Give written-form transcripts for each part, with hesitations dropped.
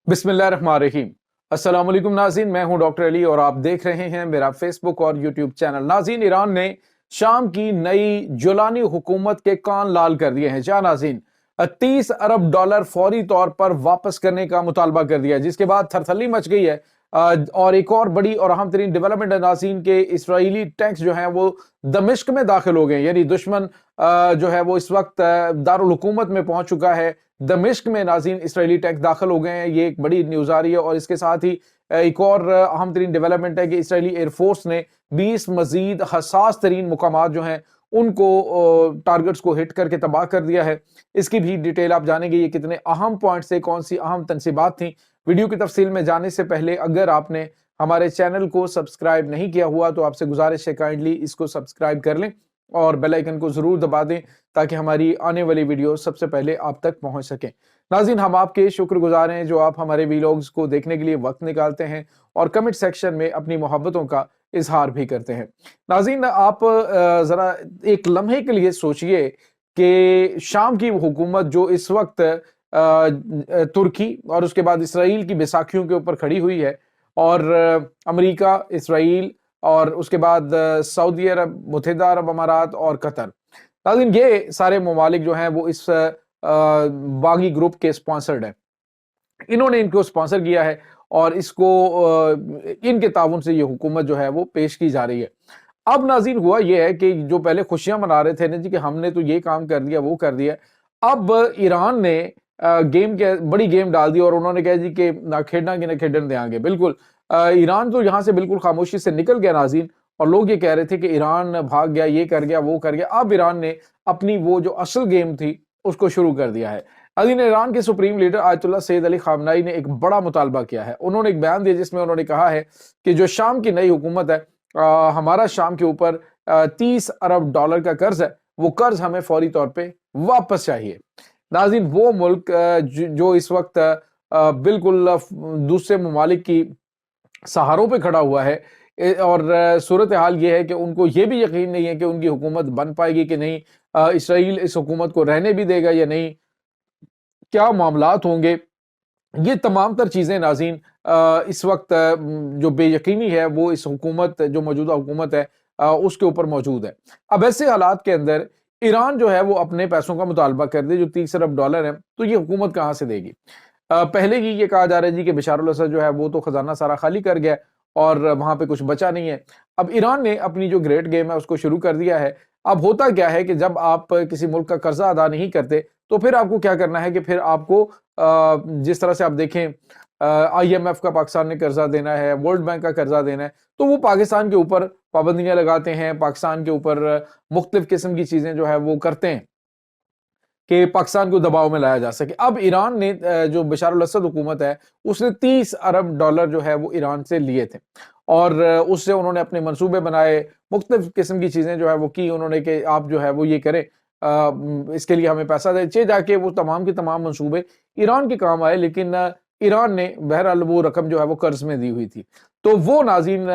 बिस्मिल्लाहिर्रहमानिर्रहीम। अस्सलाम वालेकुम नाज़रीन, मैं हूं डॉक्टर अली और आप देख रहे हैं मेरा फेसबुक और यूट्यूब चैनल। नाज़रीन, ईरान ने शाम की नई जुलानी हुकूमत के कान लाल कर दिए हैं। जहां नाज़रीन 30 अरब डॉलर फौरी तौर पर वापस करने का मुतालबा कर दिया, जिसके बाद थरथल्ली मच गई है। और एक और बड़ी और अहम तरीन डेवलपमेंट है नाज़रीन के इसराइली टैंक्स जो हैं वो दमिश्क में दाखिल हो गए, यानी दुश्मन जो है वो इस वक्त दारुल हुकूमत में पहुंच चुका है। दमिश्क में नाज़रीन इसराइली टैंक दाखिल हो गए हैं, ये एक बड़ी न्यूज़ आ रही है। और इसके साथ ही एक और अहम तरीन डेवलपमेंट है कि इसराइली एयरफोर्स ने 20 मजीद हसास तरीन मुकामात जो हैं उनको टारगेट्स को हिट करके तबाह कर दिया है। इसकी भी डिटेल आप जानेंगे, ये कितने अहम पॉइंट से कौन सी अहम तनसीबात थी। वीडियो की तफसील में जाने से पहले अगर आपने हमारे चैनल को सब्सक्राइब नहीं किया हुआ तो आपसे गुजारिश है काइंडली इसको सब्सक्राइब कर लें और बेल आइकन को जरूर दबा दें ताकि हमारी आने वाली वीडियो सबसे पहले आप तक पहुंच सके। नाज़रीन, हम आपके शुक्रगुजार हैं जो आप हमारे वीलॉग्स को देखने के लिए वक्त निकालते हैं और कमेंट सेक्शन में अपनी मोहब्बतों का इजहार भी करते हैं। नाज़रीन, आप जरा एक लम्हे के लिए सोचिए कि शाम की हुकूमत जो इस वक्त तुर्की और उसके बाद इसराइल की बैसाखियों के ऊपर खड़ी हुई है, और अमेरिका, इसराइल और उसके बाद सऊदी अरब, मुत्तहिदा अरब अमारात और कतर। नाज़रीन, ये सारे ममालिक जो हैं वो इस बागी ग्रुप के स्पॉन्सर्ड हैं। इन्होंने इनको स्पॉन्सर किया है और इसको इनके ताउन से ये हुकूमत जो है वो पेश की जा रही है। अब नाज़रीन हुआ ये है कि जो पहले खुशियां मना रहे थे ना जी कि हमने तो ये काम कर दिया वो कर दिया, अब ईरान ने गेम के बड़ी गेम डाल दी और उन्होंने कहा जी कि ना खेडना कि ना खेडन देंगे। बिल्कुल ईरान तो यहाँ से बिल्कुल खामोशी से निकल गया नाज़रीन, और लोग ये कह रहे थे कि ईरान भाग गया, ये कर गया वो कर गया। अब ईरान ने अपनी वो जो असल गेम थी उसको शुरू कर दिया है। अजीन, ईरान के supreme leader Ayatollah Syed Ali खामनाई ने एक बड़ा मुतालबा किया है। उन्होंने एक बयान दिया जिसमें उन्होंने कहा है कि जो शाम की नई हुकूमत है, हमारा शाम के ऊपर 30 अरब डॉलर का कर्ज है, वो कर्ज हमें फौरी तौर पे वापस चाहिए। नाज़रीन, वो मुल्क जो इस वक्त बिल्कुल दूसरे ममालिक की सहारों पे खड़ा हुआ है, और सूरत हाल ये है कि उनको ये भी यकीन नहीं है कि उनकी हुकूमत बन पाएगी कि नहीं, इसराइल इस हुकूमत को रहने भी देगा या नहीं, क्या मामलात होंगे। ये तमाम तर चीज़ें नाज़रीन इस वक्त जो बेयकीनी है वो इस हुकूमत, जो मौजूदा हुकूमत है, उसके ऊपर मौजूद है। अब ऐसे हालात के अंदर ईरान जो है वो अपने पैसों का मुतालबा कर दे जो 30 अरब डॉलर है, तो ये हुकूमत कहाँ से देगी। पहले ही ये कहा जा रहा है जी कि बशारुल असद जो है वो तो खजाना सारा खाली कर गया और वहां पे कुछ बचा नहीं है। अब ईरान ने अपनी जो ग्रेट गेम है उसको शुरू कर दिया है। अब होता क्या है कि जब आप किसी मुल्क का कर्जा अदा नहीं करते तो फिर आपको क्या करना है कि फिर आपको जिस तरह से आप देखें, IMF का पाकिस्तान ने कर्जा देना है, वर्ल्ड बैंक का कर्जा देना है, तो वो पाकिस्तान के ऊपर पाबंदियां लगाते हैं, पाकिस्तान के ऊपर मुख्तलिफ किस्म की चीजें जो है वो करते हैं कि पाकिस्तान को दबाव में लाया जा सके। अब ईरान ने जो बशारुल असद हुकूमत है उसने 30 अरब डॉलर जो है वो ईरान से लिए थे और उससे उन्होंने अपने मंसूबे बनाए, मुख्तलिफ किस्म की चीज़ें जो है वो की उन्होंने कि आप जो है वो ये करें, इसके लिए हमें पैसा दे चे जाके वो तमाम के तमाम मंसूबे ईरान के काम आए। लेकिन ईरान ने बहरहाल वो रकम जो है वो कर्ज में दी हुई थी, तो वो नाज़रीन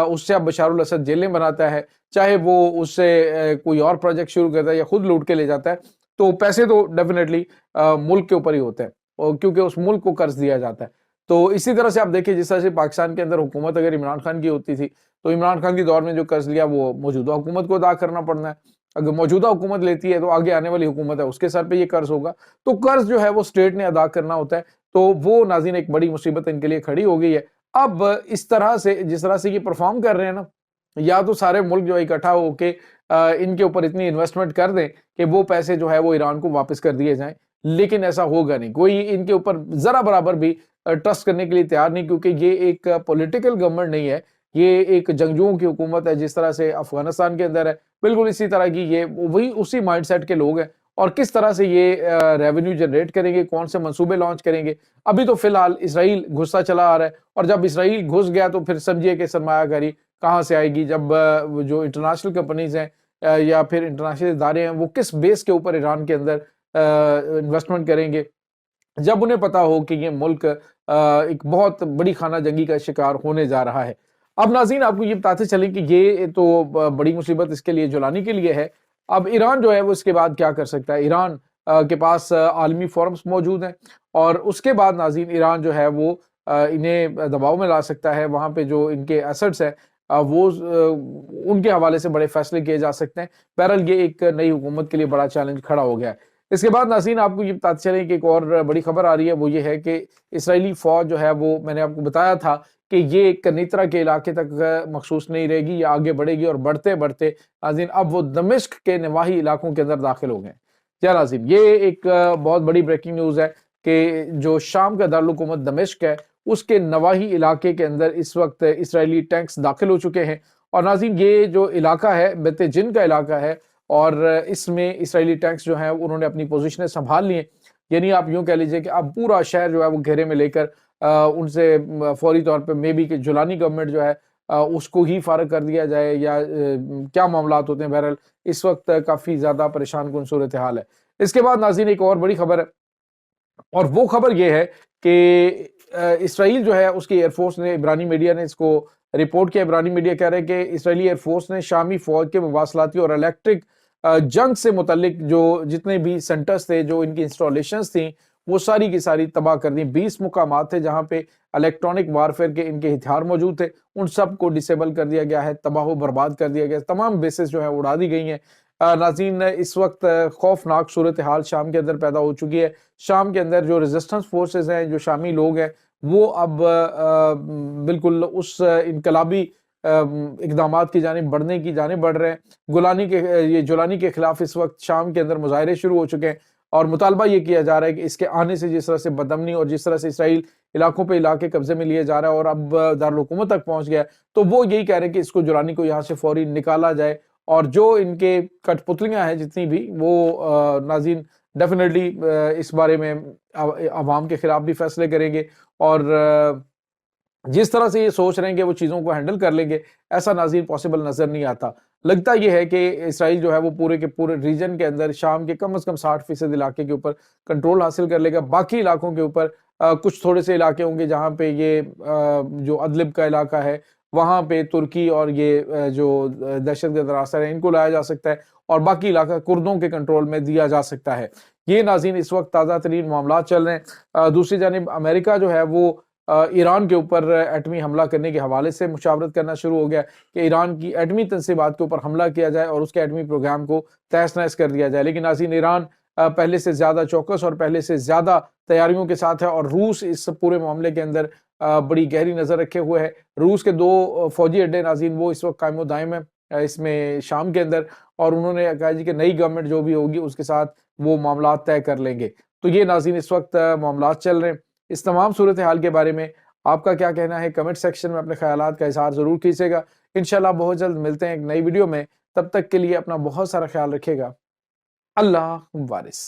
उससे अब बशारुल असद जेलें बनाता है, चाहे वो उससे कोई और प्रोजेक्ट शुरू करता है या खुद लूट के ले जाता है, तो पैसे तो डेफिनेटली मुल्क के ऊपर ही होते हैं और क्योंकि उस मुल्क को कर्ज दिया जाता है। तो इसी तरह से आप देखिए जिस तरह से पाकिस्तान के अंदर हुकूमत अगर इमरान खान की होती थी तो इमरान खान के दौर में जो कर्ज लिया वो मौजूदा हुकूमत को अदा करना पड़ना है। अगर मौजूदा हुकूमत लेती है तो आगे आने वाली हुकूमत है उसके सर पे ये कर्ज होगा, तो कर्ज जो है वो स्टेट ने अदा करना होता है। तो वो नाज़रीन एक बड़ी मुसीबत इनके लिए खड़ी हो गई है। अब इस तरह से जिस तरह से ये परफॉर्म कर रहे हैं ना, या तो सारे मुल्क जो इकट्ठा होके इनके ऊपर इतनी इन्वेस्टमेंट कर दें कि वो पैसे जो है वो ईरान को वापस कर दिए जाएं, लेकिन ऐसा होगा नहीं। कोई इनके ऊपर जरा बराबर भी ट्रस्ट करने के लिए तैयार नहीं, क्योंकि ये एक पॉलिटिकल गवर्नमेंट नहीं है, ये एक जंगजुओं की हुकूमत है। जिस तरह से अफगानिस्तान के अंदर है, बिल्कुल इसी तरह की ये वही उसी माइंडसेट के लोग हैं। और किस तरह से ये रेवेन्यू जनरेट करेंगे, कौन से मंसूबे लॉन्च करेंगे। अभी तो फिलहाल इसराइल घुसता चला आ रहा है, और जब इसराइल घुस गया तो फिर समझिए कि सरमायाकारी कहाँ से आएगी। जब जो इंटरनेशनल कंपनीज हैं या फिर इंटरनेशनल इदारे हैं वो किस बेस के ऊपर ईरान के अंदर इन्वेस्टमेंट करेंगे, जब उन्हें पता हो कि ये मुल्क एक बहुत बड़ी खाना जंगी का शिकार होने जा रहा है। अब नाज़रीन आपको ये बताते चलें कि ये तो बड़ी मुसीबत इसके लिए जुलानी के लिए है। अब ईरान जो है वो इसके बाद क्या कर सकता है। ईरान کے پاس عالمی فورمز موجود ہیں، اور اس کے بعد ناظرین ایران جو ہے وہ انہیں دباؤ میں لا سکتا ہے، وہاں پہ جو ان کے ایسٹس ہیں وہ ان کے حوالے سے بڑے فیصلے کیے جا سکتے ہیں۔ بہرحال یہ ایک نئی حکومت کے لیے بڑا چیلنج کھڑا ہو گیا ہے۔ اس کے بعد ناظرین آپ کو یہ بتاتے چلیں کہ ایک اور بڑی خبر آ رہی ہے، وہ یہ ہے کہ اسرائیلی فوج جو ہے وہ، میں نے آپ کو بتایا تھا کہ یہ کنیترا کے علاقے تک مخصوص نہیں رہے گی، یہ آگے بڑھے گی، اور بڑھتے بڑھتے ناظرین اب وہ دمشق کے نواحی علاقوں کے اندر داخل ہو گئے ہیں۔ کیا ناظرین، یہ ایک بہت بڑی بریکنگ نیوز ہے کہ جو شام کا دارالحکومت دمشق ہے اس کے نواحی علاقے کے اندر اس وقت اسرائیلی ٹینکس داخل ہو چکے ہیں۔ اور ناظرین یہ جو علاقہ ہے بیت جن کا علاقہ ہے، اور اس میں اسرائیلی ٹینکس جو ہیں انہوں نے اپنی پوزیشنیں سنبھال لی ہیں، یعنی آپ یوں کہہ لیجئے کہ اب پورا شہر جو ہے وہ گھیرے میں لے کر ان سے فوری طور پہ مے بی کہ جولانی گورنمنٹ جو ہے اس کو ہی فارغ کر دیا جائے، یا کیا معاملات ہوتے ہیں۔ بہرحال اس وقت کافی زیادہ پریشان کن صورتحال ہے۔ اس کے بعد ناظرین ایک اور بڑی خبر ہے، اور وہ خبر یہ ہے کہ اسرائیل جو ہے اس کی ایئر فورس نے، عبرانی میڈیا نے اس کو رپورٹ کیا۔ عبرانی میڈیا کہہ رہے ہیں کہ اسرائیلی ایئر فورس نے شامی فوج کے مواصلاتی اور الیکٹرک جنگ سے متعلق جو جتنے بھی سینٹرز تھے، جو ان کی انسٹالیشنز تھیں، وہ ساری کی ساری تباہ کر دی۔ 20 مقامات تھے جہاں پہ الیکٹرانک وارفیئر کے ان کے ہتھیار موجود تھے، ان سب کو ڈسیبل کر دیا گیا ہے، تباہ و برباد کر دیا گیا، تمام بیسز جو ہیں اڑا دی گئی ہیں۔ ناظرین اس وقت خوفناک صورتحال شام کے اندر پیدا ہو چکی ہے۔ شام کے اندر جو ریزسٹنس فورسز ہیں، جو شامی لوگ ہیں، وہ اب بالکل اس انقلابی اقدامات کی جانب بڑھنے کی جانب بڑھ رہے ہیں۔ یہ جولانی کے خلاف اس وقت شام کے اندر مظاہرے شروع ہو چکے ہیں، اور مطالبہ یہ کیا جا رہا ہے کہ اس کے آنے سے جس طرح سے بدامنی اور جس طرح سے اسرائیل علاقوں پہ علاقے قبضے میں لیے جا رہا ہے اور اب دارالحکومت تک پہنچ گیا ہے، تو وہ یہی کہہ رہے ہیں کہ اس کو جولانی کو یہاں سے فوری نکالا جائے، اور جو ان کے کٹ پتلیاں ہیں جتنی بھی، وہ ناظرین ڈیفینیٹلی اس بارے میں عوام کے خلاف بھی فیصلے کریں گے، اور جس طرح سے یہ سوچ رہے ہیں کہ وہ چیزوں کو ہینڈل کر لیں گے، ایسا ناظرین پاسبل نظر نہیں آتا۔ لگتا یہ ہے کہ اسرائیل جو ہے وہ پورے کے پورے ریجن کے اندر شام کے کم از کم 60% علاقے کے اوپر کنٹرول حاصل کر لے گا۔ باقی علاقوں کے اوپر کچھ تھوڑے سے علاقے ہوں گے جہاں پہ یہ جو ادلب کا علاقہ ہے، وہاں پہ ترکی اور یہ جو دہشت گرد عناصر ہیں ان کو لایا جا سکتا ہے، اور باقی علاقہ کردوں کے کنٹرول میں دیا جا سکتا ہے۔ یہ ناظرین اس وقت تازہ ترین معاملات چل رہے ہیں۔ دوسری جانب امریکہ جو ہے وہ ایران کے اوپر ایٹمی حملہ کرنے کے حوالے سے مشاورت کرنا شروع ہو گیا کہ ایران کی ایٹمی تنصیبات کے اوپر حملہ کیا جائے اور اس کے ایٹمی پروگرام کو تہس نہس کر دیا جائے۔ لیکن ناظرین ایران پہلے سے زیادہ چوکس اور پہلے سے زیادہ تیاریوں کے ساتھ ہے، اور روس اس پورے معاملے کے اندر بڑی گہری نظر رکھے ہوئے ہے۔ روس کے 2 فوجی اڈے ناظرین وہ اس وقت قائم و دائم ہیں اس میں شام کے اندر، اور انہوں نے کہا جی کہ نئی گورنمنٹ جو بھی ہوگی اس کے ساتھ وہ معاملات طے کر لیں گے۔ تو یہ ناظرین اس وقت معاملات چل رہے ہیں۔ اس تمام صورتحال کے بارے میں آپ کا کیا کہنا ہے؟ کمنٹ سیکشن میں اپنے خیالات کا اظہار ضرور کیجیے گا۔ انشاءاللہ بہت جلد ملتے ہیں ایک نئی ویڈیو میں، تب تک کے لیے اپنا بہت سارا خیال رکھیے گا۔ اللہ وارث۔